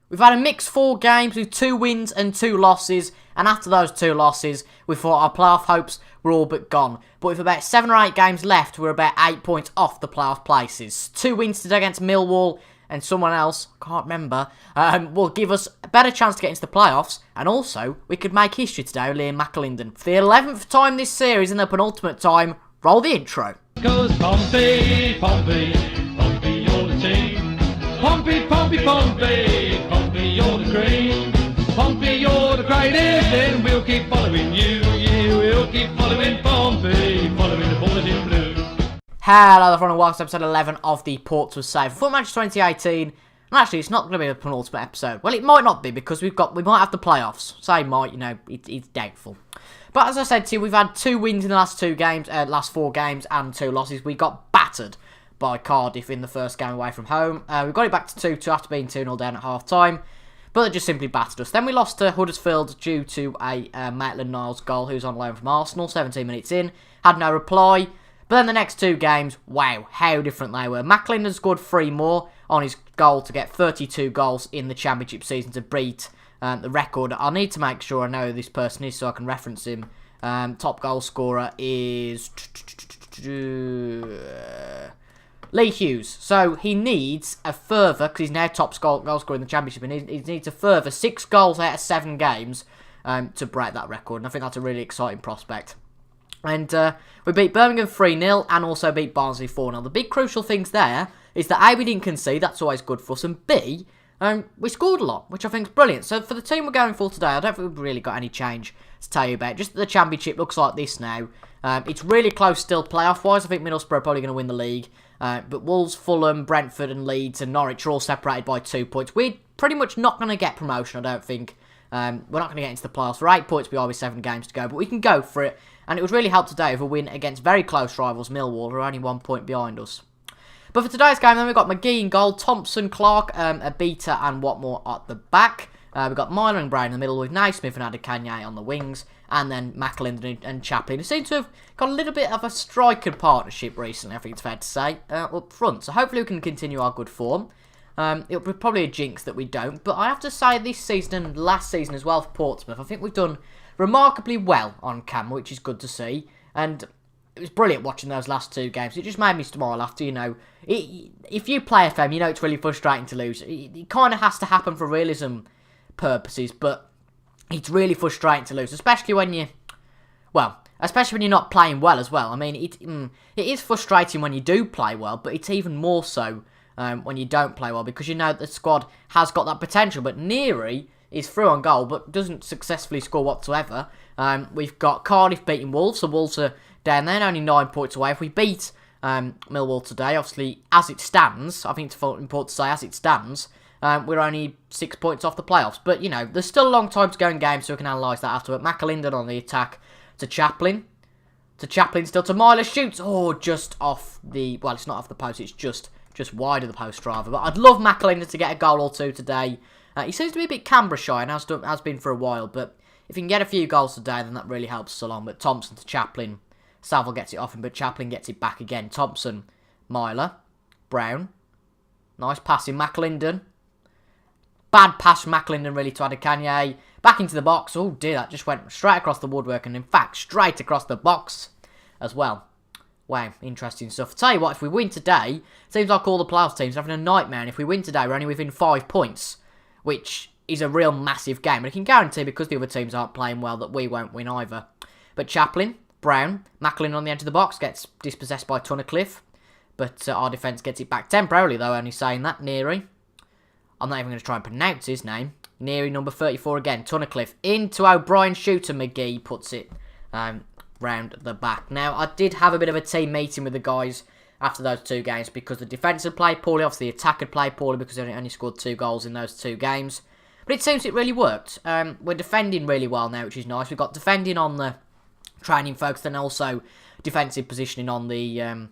We've had a mixed 4 games with 2 wins and 2 losses, and after those 2 losses, we thought our playoff hopes were all but gone. But with about 7 or 8 games left, we're about 8 points off the playoff places. 2 wins today against Millwall and someone else, can't remember, will give us a better chance to get into the playoffs, and also, we could make history today with Liam McAlinden. For the 11th time this series and the penultimate time, roll the intro. Goes Pompey, Pompey, Pompey, you're the team. Pompey, Pompey, Pompey, Pompey, you're the cream. Pompey, you're the greatest, and we'll keep following you. We'll keep following Pompey, following the boys in blue. Hello everyone and welcome to episode 11 of the Portsmouth Save for match 2018. And actually, it's not going to be a penultimate episode. Well, it might not be because we might have the playoffs. Say might, it's doubtful. But as I said to you, we've had 2 wins in the last 4 games, and 2 losses. We got battered by Cardiff in the first game away from home. We got it back to 2-2 after being 2-0 down at half time. But they just simply battered us. Then we lost to Huddersfield due to a Maitland-Niles goal, who's on loan from Arsenal, 17 minutes in. Had no reply. But then the next 2 games, wow, how different they were. McAlinden scored 3 more on his goal to get 32 goals in the Championship season to beat the record. I'll need to make sure I know who this person is so I can reference him. Top goal scorer is Lee Hughes. So he needs a further, because he's now top goal scorer in the Championship, and he needs a further 6 goals out of 7 games to break that record. And I think that's a really exciting prospect. And we beat Birmingham 3-0 and also beat Barnsley 4-0. The big crucial things there is that A, we didn't concede, that's always good for us, and B, we scored a lot, which I think is brilliant. So for the team we're going for today, I don't think we've really got any change to tell you about. Just the Championship looks like this now. It's really close still playoff-wise. I think Middlesbrough are probably going to win the league. But Wolves, Fulham, Brentford and Leeds and Norwich are all separated by 2 points. We're pretty much not going to get promotion, I don't think. We're not going to get into the playoffs. We're 8 points behind with 7 games to go, but we can go for it. And it would really help today with a win against very close rivals Millwall, who are only 1 point behind us. But for today's game, then we've got McGee in goal, Thompson, Clark, Abita and Watmore at the back. We've got Myler and Brown in the middle with Naismith and Adekanye on the wings. And then McAlinden and Chaplin, who seem to have got a little bit of a striker partnership recently, I think it's fair to say, up front. So hopefully we can continue our good form. It'll be probably a jinx that we don't. But I have to say this season and last season as well for Portsmouth, I think we've done remarkably well on camera, which is good to see. And it was brilliant watching those last 2 games. It just made me smile after, if you play FM, you know it's really frustrating to lose. It kind of has to happen for realism purposes, but it's really frustrating to lose, especially when you're not playing well as well. I mean, it is frustrating when you do play well, but it's even more so when you don't play well, because you know the squad has got that potential. But Neary is through on goal, but doesn't successfully score whatsoever. We've got Cardiff beating Wolves, so Wolves are down there, only 9 points away. If we beat Millwall today, obviously, as it stands, I think it's important to say, as it stands, we're only 6 points off the playoffs. But, there's still a long time to go in games, so we can analyse that after. But McAlinden on the attack to Chaplin. To Chaplin, still to Myler, shoots. Oh, just off the... Well, it's not off the post, it's just wide of the post, rather. But I'd love McAlinden to get a goal or 2 today. He seems to be a bit Canberra shy and has been for a while. But if he can get a few goals today, then that really helps us along. But Thompson to Chaplin. Saville gets it off him, but Chaplin gets it back again. Thompson, Myler, Brown. Nice passing, McAlinden. Bad pass from McAlinden really to Adekanye. Back into the box. Oh dear, that just went straight across the woodwork, and in fact, straight across the box as well. Wow, interesting stuff. I'll tell you what, if we win today, it seems like all the playoff teams are having a nightmare, and if we win today, we're only within 5 points, which is a real massive game. And I can guarantee, because the other teams aren't playing well, that we won't win either. But Chaplin, Brown, McAlinden on the edge of the box, gets dispossessed by Tunnicliffe. But our defence gets it back temporarily, though, only saying that. Neary. I'm not even going to try and pronounce his name. Neary, number 34 again. Tunnicliffe into O'Brien, shooter. McGee puts it round the back. Now, I did have a bit of a team meeting with the guys after those 2 games, because the defence had played poorly. Obviously, the attack had played poorly because they only scored 2 goals in those 2 games. But it seems it really worked. We're defending really well now, which is nice. We've got defending on the training focus, and also defensive positioning on the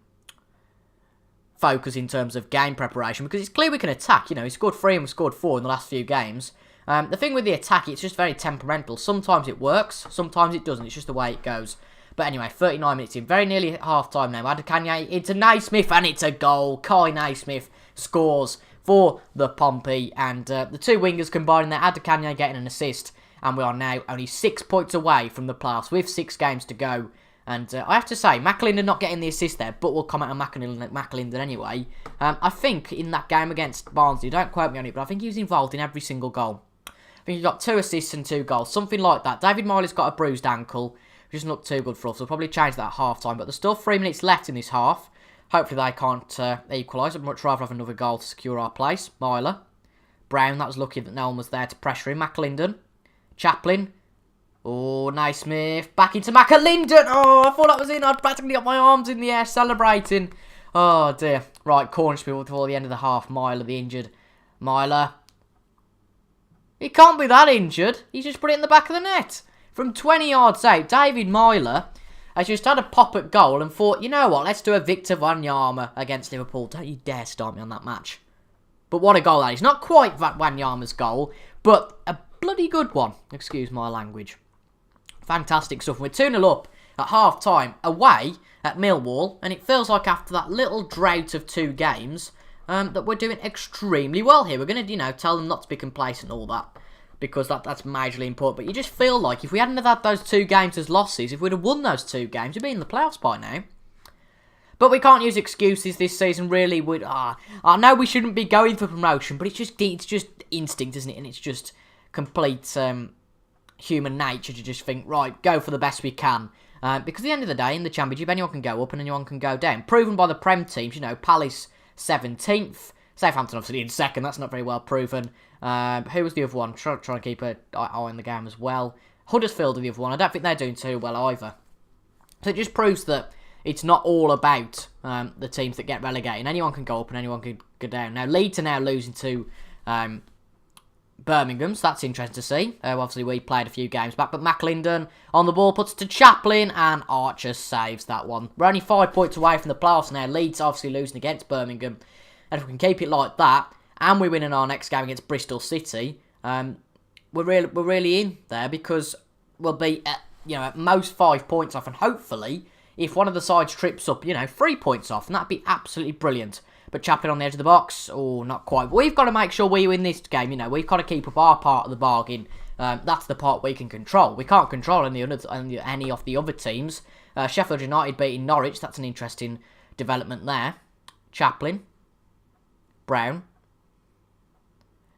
focus in terms of game preparation, because it's clear we can attack. He scored 3 and we scored 4 in the last few games. The thing with the attack, it's just very temperamental. Sometimes it works, sometimes it doesn't. It's just the way it goes. But anyway, 39 minutes in, very nearly half time now. Adekanye into Naismith, and it's a goal. Kai Naismith scores for the Pompey. And the two wingers combining there, Adekanye getting an assist. And we are now only 6 points away from the playoffs with 6 games to go. And I have to say, McAlinden not getting the assist there, but we'll comment on McAlinden anyway. I think in that game against Barnsley, don't quote me on it, but I think he was involved in every single goal. I think he got 2 assists and 2 goals, something like that. David Miley's got a bruised ankle, which isn't look too good for us. We'll probably change that at half-time, but there's still 3 minutes left in this half. Hopefully they can't equalise. I'd much rather have another goal to secure our place. Myler. Brown, that was lucky that no one was there to pressure him. McAlinden. Chaplin. Oh, Naismith. Back into McAlinden. Oh, I thought that was in. I'd practically got my arms in the air celebrating. Oh, dear. Right, corner spiel before the end of the half. Myler, the injured. Myler. He can't be that injured. He's just put it in the back of the net. From 20 yards out, David Myler has just had a pop at goal and thought, you know what, let's do a Victor Wanyama against Liverpool. Don't you dare start me on that match. But what a goal that is. Not quite Wanyama's goal, but a bloody good one. Excuse my language. Fantastic stuff. We're 2-0 up at half-time away at Millwall. And it feels like after that little drought of 2 games that we're doing extremely well here. We're going to, tell them not to be complacent and all that. Because that's majorly important. But you just feel like if we hadn't have had those 2 games as losses, if we'd have won those 2 games, we'd be in the playoffs by now. But we can't use excuses this season, really. I know we shouldn't be going for promotion, but it's just instinct, isn't it? And it's just complete human nature to just think, right, go for the best we can. Because at the end of the day, in the Championship, anyone can go up and anyone can go down. Proven by the Prem teams, Palace 17th. Southampton obviously in 2nd, that's not very well proven. Who was the other one? Trying to keep an eye on the game as well. Huddersfield are the other one. I don't think they're doing too well either. So it just proves that it's not all about the teams that get relegated. Anyone can go up and anyone can go down. Now, Leeds are now losing to Birmingham, so that's interesting to see. Obviously, we played a few games back, but McAlinden on the ball puts it to Chaplin, and Archer saves that one. We're only 5 points away from the playoffs now. Leeds obviously losing against Birmingham. And if we can keep it like that, and we win in our next game against Bristol City, we're really in there because we'll be at most 5 points off, and hopefully, if one of the sides trips up, 3 points off, and that'd be absolutely brilliant. But Chaplin on the edge of the box, oh, not quite. But we've got to make sure we win this game. We've got to keep up our part of the bargain. That's the part we can control. We can't control any of the other teams. Sheffield United beating Norwich. That's an interesting development there. Chaplin. Brown.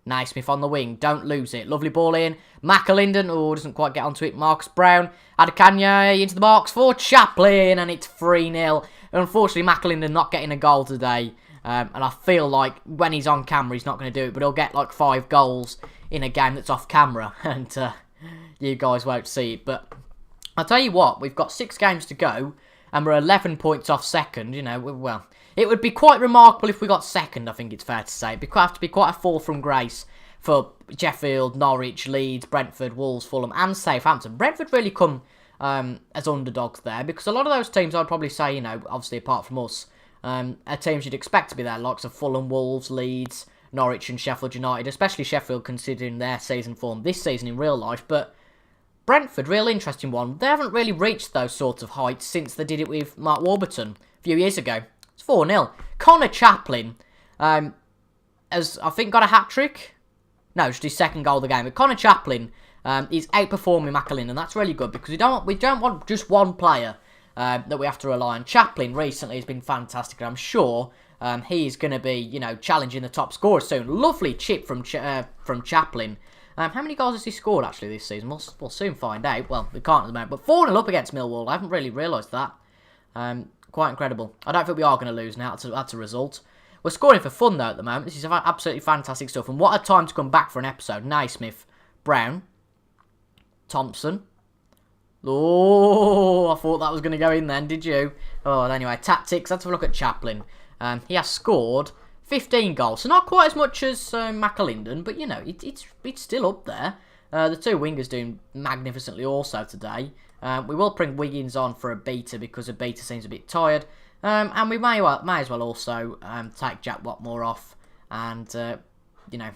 Naismith on the wing. Don't lose it. Lovely ball in. McAlinden. Oh, doesn't quite get onto it. Marcus Brown. Adekanye into the box for Chaplin. And it's 3-0. Unfortunately, McAlinden not getting a goal today. And I feel like when he's on camera, he's not going to do it. But he'll get like 5 goals in a game that's off camera. And you guys won't see it. But I'll tell you what. We've got 6 games to go. And we're 11 points off second. Well, it would be quite remarkable if we got second, I think it's fair to say. It'd have to be quite a fall from grace for Sheffield, Norwich, Leeds, Brentford, Wolves, Fulham and Southampton. Brentford really come as underdogs there because a lot of those teams I'd probably say, obviously apart from us, are teams you'd expect to be there, likes of Fulham, Wolves, Leeds, Norwich and Sheffield United, especially Sheffield considering their season form this season in real life. But Brentford, real interesting one. They haven't really reached those sorts of heights since they did it with Mark Warburton a few years ago. It's 4-0. Connor Chaplin has, I think, got a hat-trick. No, just his 2nd goal of the game. But Connor Chaplin is outperforming McAlinden, and that's really good because we don't want just one player that we have to rely on. Chaplin recently has been fantastic, and I'm sure he is going to be, challenging the top scorer soon. Lovely chip from Chaplin. How many goals has he scored, actually, this season? We'll soon find out. Well, we can't at the moment. But 4-0 up against Millwall. I haven't really realised that. Quite incredible. I don't think we are going to lose now. That's a result. We're scoring for fun, though, at the moment. This is absolutely fantastic stuff. And what a time to come back for an episode. Naismith, Brown, Thompson. Oh, I thought that was going to go in then, did you? Oh, anyway, tactics. Let's have a look at Chaplin. He has scored 15 goals. So not quite as much as McAlinden, but, it's still up there. The 2 wingers doing magnificently also today. We will bring Wiggins on for a beta because a beta seems a bit tired. And we may as well also take Jack Watmore off and,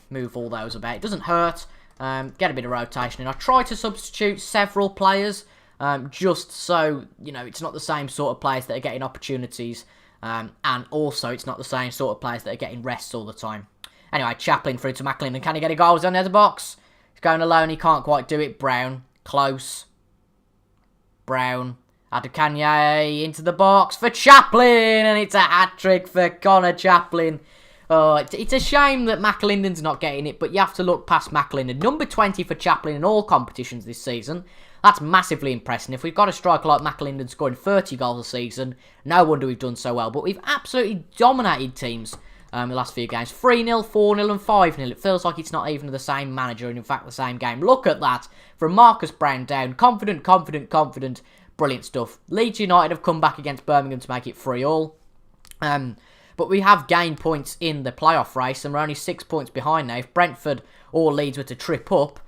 move all those about. It doesn't hurt. Get a bit of rotation in. I try to substitute several players just so, it's not the same sort of players that are getting opportunities. And also it's not the same sort of players that are getting rests all the time. Anyway, Chaplin through to McAlinden. Can he get a goal? He's on the other box. He's going alone. He can't quite do it. Brown. Close. Brown. Adekanye into the box for Chaplin. And it's a hat-trick for Connor Chaplin. Oh, it's a shame that McAlinden's not getting it, but you have to look past McAlinden. Number 20 for Chaplin in all competitions this season. That's massively impressive. If we've got a striker like McAlinden scoring 30 goals a season, no wonder we've done so well. But we've absolutely dominated teams the last few games. 3-0, 4-0 and 5-0. It feels like it's not even the same manager and in fact the same game. Look at that. From Marcus Brown down. Confident. Brilliant stuff. Leeds United have come back against Birmingham to make it 3-3. But we have gained points in the playoff race and we're only 6 points behind now. If Brentford or Leeds were to trip up,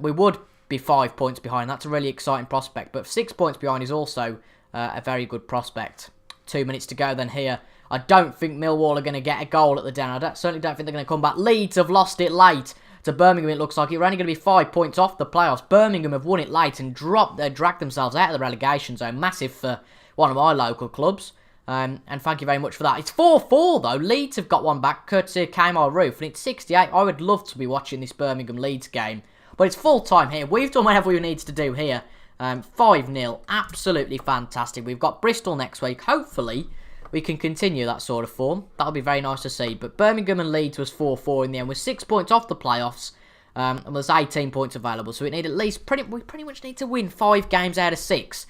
we would be 5 points behind. That's a really exciting prospect. But 6 points behind is also a very good prospect. 2 minutes to go then here. I don't think Millwall are going to get a goal at the Den. Certainly don't think they're going to come back. Leeds have lost it late to Birmingham, it looks like. We're only going to be 5 points off the playoffs. Birmingham have won it late and dragged themselves out of the relegation zone. Massive for one of my local clubs. And thank you very much for that. It's 4-4 though. Leeds have got one back, courtesy of Kmart Roof. And it's 68. I would love to be watching this Birmingham-Leeds game. But it's full time here. We've done whatever we need to do here. 5-0. Absolutely fantastic. We've got Bristol next week. Hopefully, we can continue that sort of form. That'll be very nice to see. But Birmingham and Leeds was 4-4 in the end. We're 6 points off the playoffs. And there's 18 points available. So we need at least, we pretty much need to win 5 games out of 6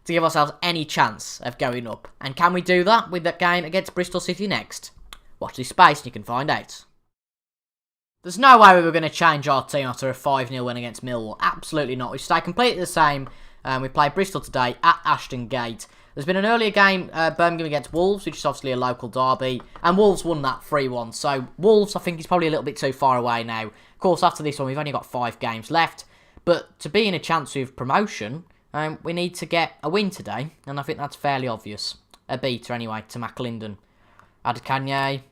to give ourselves any chance of going up. And can we do that with that game against Bristol City next? Watch this space and you can find out. There's no way we were going to change our team after a 5-0 win against Millwall. Absolutely not. We stay completely the same. We play Bristol today at Ashton Gate. There's been an earlier game, Birmingham against Wolves, which is obviously a local derby. And Wolves won that 3-1. So Wolves, I think, is probably a little bit too far away now. Of course, after this one, we've only got 5 games left. But to be in a chance of promotion, we need to get a win today. And I think that's fairly obvious. A beater, anyway, to McAlinden. Adekanye.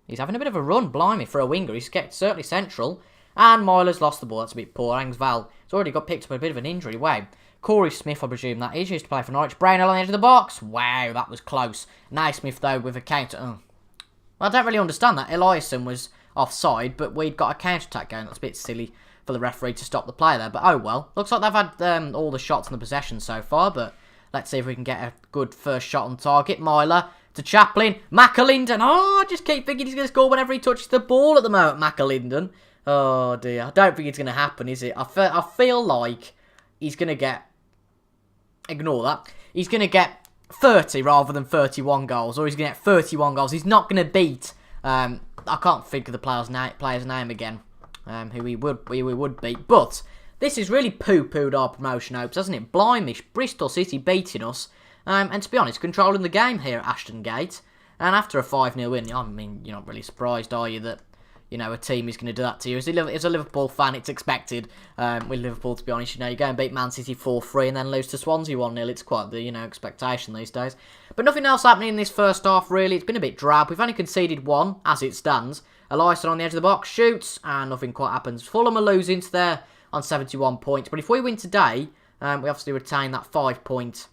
He's having a bit of a run, blimey, for a winger. He's certainly central. And Myler's lost the ball. That's a bit poor. Angsval has already got picked up a bit of an injury. Wow. Corey Smith, I presume that is. He used to play for Norwich. Brownhill on the edge of the box. Wow, that was close. Naismith, though, with a counter. Oh. Well, I don't really understand that. Eliasson was offside, but we'd got a counter-attack going. That's a bit silly for the referee to stop the play there. But oh well. Looks like they've had all the shots in the possession so far, but let's see if we can get a good first shot on target. Myler to Chaplin. McAlinden. Oh, I just keep thinking he's going to score whenever he touches the ball at the moment, McAlinden. Oh, dear. I don't think it's going to happen, is it? I feel like he's going to get... Ignore that. He's going to get 30 rather than 31 goals, or he's going to get 31 goals. He's not going to beat... I can't think of the player's name again, who we would beat. But this has really poo-pooed our promotion hopes, hasn't it? Blimey, Bristol City beating us. And to be honest, controlling the game here at Ashton Gate. And after a 5-0 win, I mean, you're not really surprised, are you, that, you know, a team is going to do that to you. As a Liverpool fan, it's expected. With Liverpool, to be honest, you know, you go and beat Man City 4-3 and then lose to Swansea 1-0. It's quite the, you know, expectation these days. But nothing else happening in this first half, really. It's been a bit drab. We've only conceded 1, as it stands. Eliasson on the edge of the box shoots, and nothing quite happens. Fulham are losing to there on 71 points. But if we win today, we obviously retain that 5-point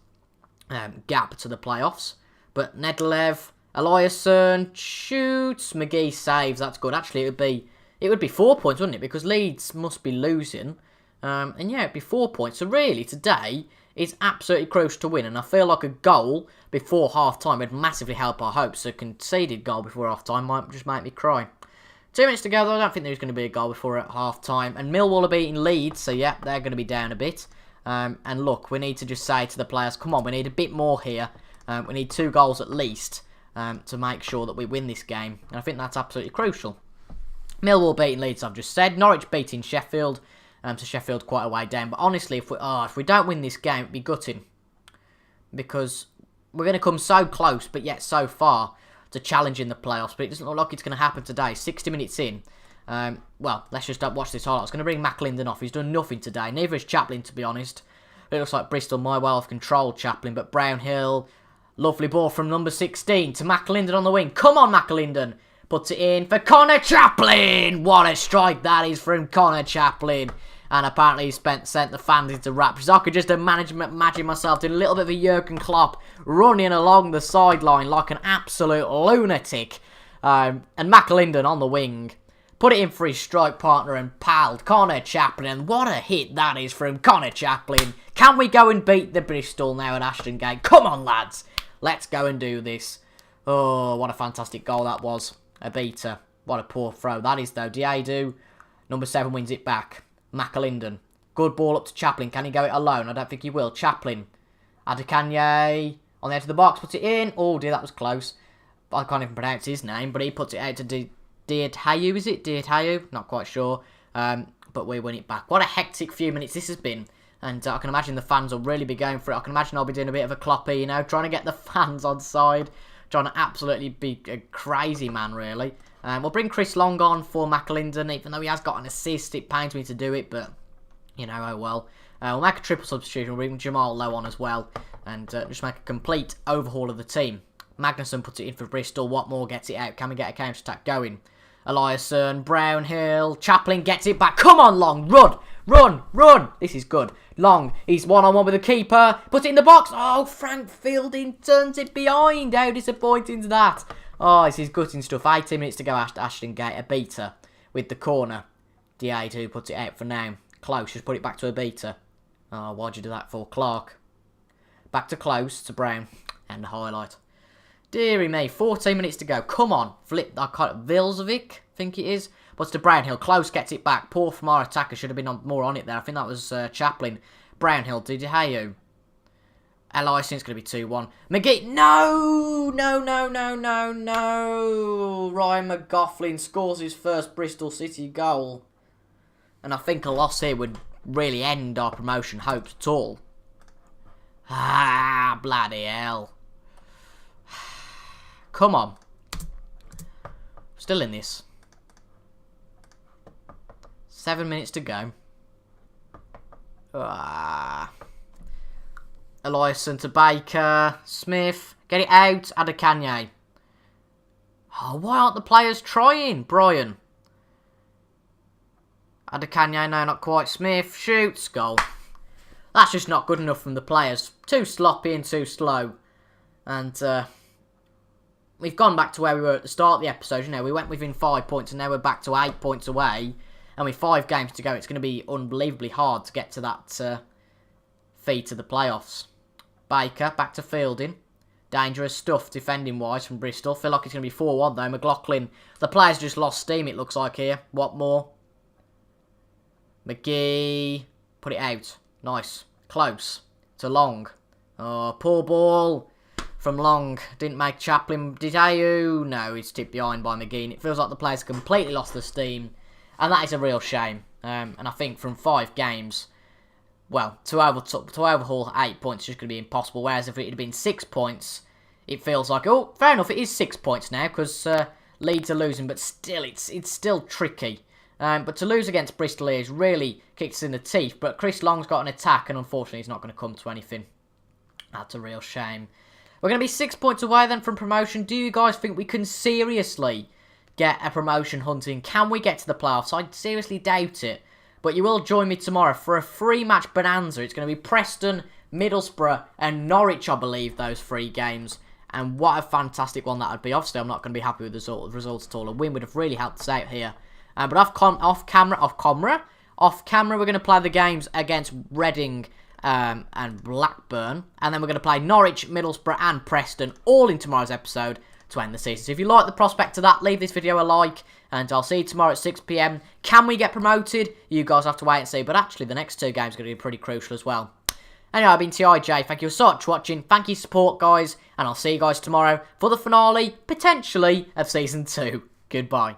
gap to the playoffs. But Nedelev, Eliasson shoots, McGee saves. That's good. Actually, it would be 4 points, wouldn't it? Because Leeds must be losing. And yeah, it'd be 4 points. So really, today is absolutely crucial to win. And I feel like a goal before half-time would massively help our hopes. A conceded goal before half-time might just make me cry. 2 minutes to go, though. I don't think there's going to be a goal before at half-time. And Millwall are beating Leeds, so yeah, they're going to be down a bit. And look, we need to just say to the players, come on, we need a bit more here. We need 2 goals at least to make sure that we win this game. And I think that's absolutely crucial. Millwall beating Leeds, I've just said. Norwich beating Sheffield. So Sheffield quite a way down. But honestly, if we don't win this game, it'd be gutting. Because we're going to come so close, but yet so far to challenging the playoffs. But it doesn't look like it's going to happen today. 60 minutes in. Well, let's just watch this highlight. I was going to bring McAlinden off. He's done nothing today. Neither is Chaplin, to be honest. It looks like Bristol might well have controlled Chaplin. But Brownhill, lovely ball from number 16 to McAlinden on the wing. Come on, McAlinden. Puts it in for Connor Chaplin. What a strike that is from Connor Chaplin. And apparently he sent the fans into raptures. I could just imagine myself doing a little bit of a Jurgen Klopp running along the sideline like an absolute lunatic. And McAlinden on the wing. Put it in for his strike partner and pal, Connor Chaplin. And what a hit that is from Connor Chaplin. Can we go and beat the Bristol now at Ashton Gate? Come on, lads. Let's go and do this. Oh, what a fantastic goal that was. A beater. What a poor throw that is, though. Diadu, number 7, wins it back. McAlinden. Good ball up to Chaplin. Can he go it alone? I don't think he will. Chaplin. Adekanye on the edge of the box. Puts it in. Oh, dear, that was close. I can't even pronounce his name, but he puts it out to Diadu, is it? Diadu? Not quite sure. But we win it back. What a hectic few minutes this has been. And I can imagine the fans will really be going for it. I can imagine I'll be doing a bit of a kloppy, you know, trying to get the fans on side. Trying to absolutely be a crazy man, really. We'll bring Chris Long on for McAlinden, even though he has got an assist. It pains me to do it, but, you know, oh well. We'll make a triple substitution. We'll bring Jamal Lowe on as well. And just make a complete overhaul of the team. Magnuson puts it in for Bristol. What more gets it out? Can we get a counter-attack going? Eliasson, Brownhill, Chaplin gets it back. Come on, Long. Run, run, run. This is good. Long, he's one-on-one with the keeper. Puts it in the box. Oh, Frank Fielding turns it behind. How disappointing is that? Oh, this is gutting stuff. 18 minutes to go at Ashton Gate. A beater with the corner. Diadu puts it out for now. Close, just put it back to a beater. Oh, why'd you do that for? Clark. Back to Close, to Brown. And the highlight. Deary me, 14 minutes to go. Come on. Flip, I can't, Vilzovic, I think it is. But to Brownhill. Close gets it back. Poor from our attacker. Should have been more on it there. I think that was Chaplin. Brownhill, Didihayu. Ellison's going to be 2-1. McGee, no! No, no, no, no, no. Ryan McGoughlin scores his first Bristol City goal. And I think a loss here would really end our promotion hopes at all. Ah, bloody hell. Come on. Still in this. 7 minutes to go. Eliasson to Baker. Smith. Get it out. Adekanye. Oh, why aren't the players trying? Brian. Adekanye, no, not quite. Smith. Shoots. Goal. That's just not good enough from the players. Too sloppy and too slow. And, we've gone back to where we were at the start of the episode. You know, we went within 5 points and now we're back to 8 points away. And with 5 games to go, it's going to be unbelievably hard to get to that feed to the playoffs. Baker, back to Fielding. Dangerous stuff defending-wise from Bristol. Feel like it's going to be 4-1 though. McLaughlin, the players just lost steam, it looks like here. What more? McGee, put it out. Nice. Close. To Long. Oh, poor ball. From Long, didn't make Chaplin. Didayu, no, he's tipped behind by McGee. And it feels like the players completely lost the steam. And that is a real shame. And I think from 5 games, well, to overhaul 8 points is just going to be impossible. Whereas if it had been 6 points, it feels like, oh, fair enough, it is 6 points now. Because Leeds are losing, but still, it's still tricky. But to lose against Bristol here is really kicks in the teeth. But Chris Long's got an attack, and unfortunately he's not going to come to anything. That's a real shame. We're going to be 6 points away then from promotion. Do you guys think we can seriously get a promotion hunting? Can we get to the playoffs? I seriously doubt it. But you will join me tomorrow for a 3-match bonanza. It's going to be Preston, Middlesbrough and Norwich, I believe, those 3 games. And what a fantastic one that would be. Obviously, I'm not going to be happy with the results at all. A win would have really helped us out here. But off camera, we're going to play the games against Reading and Blackburn. And then we're going to play Norwich, Middlesbrough and Preston all in tomorrow's episode to end the season. So if you like the prospect of that, leave this video a like. And I'll see you tomorrow at 6 PM. Can we get promoted? You guys have to wait and see. But actually, the next 2 games are going to be pretty crucial as well. Anyway, I've been TIJ. Thank you so much for watching. Thank you for support, guys. And I'll see you guys tomorrow for the finale, potentially, of Season 2. Goodbye.